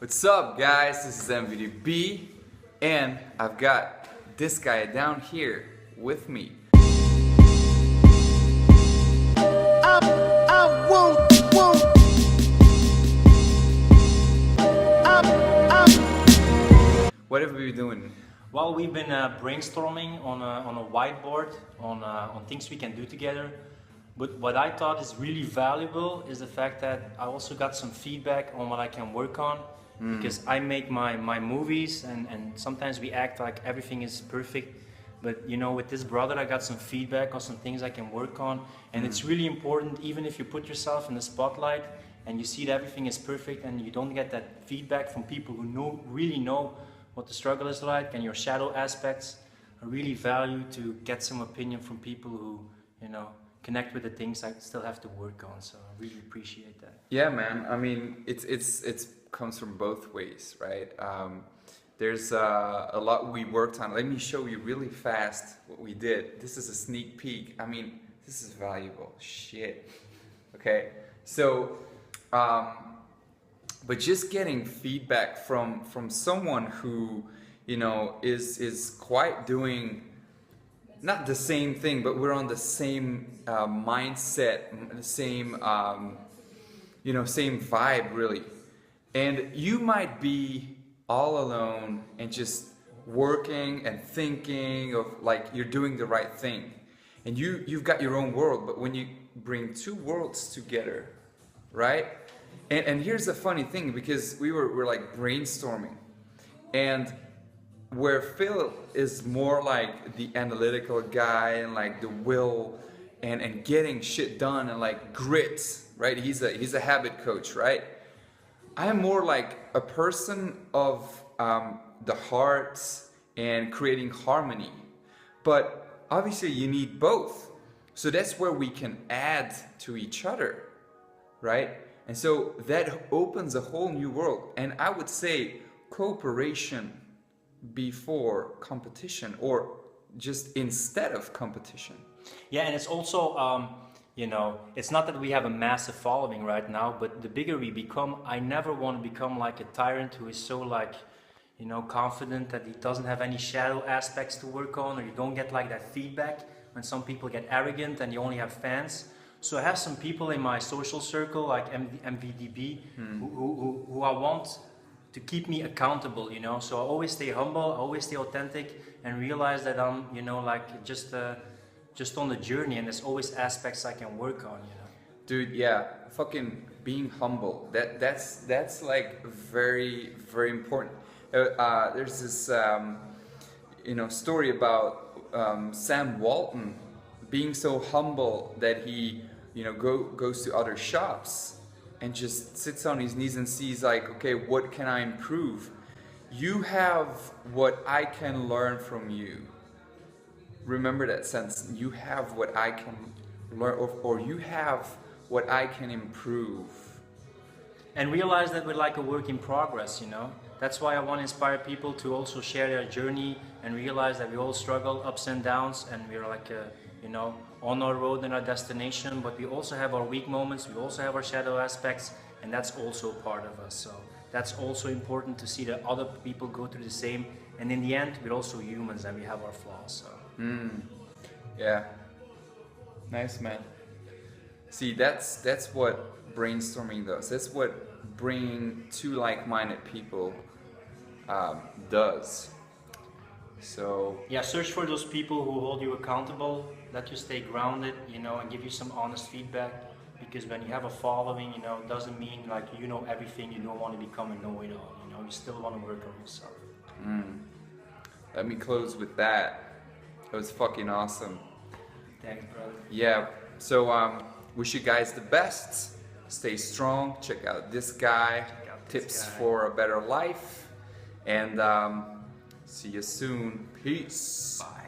What's up, guys? This is MVDB, and I've got this guy down here with me. What have we been doing? Well, we've been brainstorming on a whiteboard on things we can do together. But what I thought is really valuable is the fact that I also got some feedback on what I can work on. Because I make my movies and sometimes we act like everything is perfect. But you know, with this brother I got some feedback on some things I can work on. And it's really important, even if you put yourself in the spotlight and you see that everything is perfect and you don't get that feedback from people who really know what the struggle is like and your shadow aspects, I really value to get some opinion from people who, you know, connect with the things I still have to work on. So I really appreciate that. Yeah, man. I mean, it's comes from both ways, right? There's a lot we worked on. Let me show you really fast what we did. This is a sneak peek. I mean, this is valuable shit. Okay, so but just getting feedback from someone who, you know, is quite doing not the same thing, but we're on the same mindset, the same you know, same vibe really. And you might be all alone and just working and thinking of like you're doing the right thing, and you've got your own world. But when you bring two worlds together, right? And here's the funny thing, because we're like brainstorming, and where Phil is more like the analytical guy and like the will and getting shit done and like grit, right? He's a habit coach, right? I'm more like a person of the heart and creating harmony. But obviously you need both. So that's where we can add to each other, right? And so that opens a whole new world. And I would say cooperation before competition, or just instead of competition. Yeah, and it's also, you know, it's not that we have a massive following right now, but the bigger we become, I never want to become like a tyrant who is so like, you know, confident that he doesn't have any shadow aspects to work on, or you don't get like that feedback when some people get arrogant and you only have fans. So I have some people in my social circle like MVDB who I want to keep me accountable, you know. So I always stay humble, I always stay authentic, and realize that I'm, you know, like just on the journey, and there's always aspects I can work on, you know. Dude, yeah, fucking being humble. That's like very, very important. There's this you know, story about Sam Walton being so humble that he, you know, goes to other shops and just sits on his knees and sees like, okay, what can I improve? You have what I can learn from you. Remember that sentence. You have what I can learn, or you have what I can improve. And realize that we're like a work in progress, you know. That's why I want to inspire people to also share their journey and realize that we all struggle, ups and downs, and we're like, you know, on our road and our destination, but we also have our weak moments, we also have our shadow aspects, and that's also part of us. So that's also important to see that other people go through the same, and in the end, we're also humans and we have our flaws. So. Yeah. Nice, man. See, that's what brainstorming does. That's what bringing two like-minded people does. So yeah, search for those people who hold you accountable, let you stay grounded, you know, and give you some honest feedback. Because when you have a following, you know, it doesn't mean like you know everything. You don't want to become a know-it-all. You know, you still want to work on yourself. Let me close with that. It was fucking awesome. Thanks, brother. Yeah. So wish you guys the best. Stay strong. Check out this guy. Tips for a better life. And see you soon. Peace. Bye.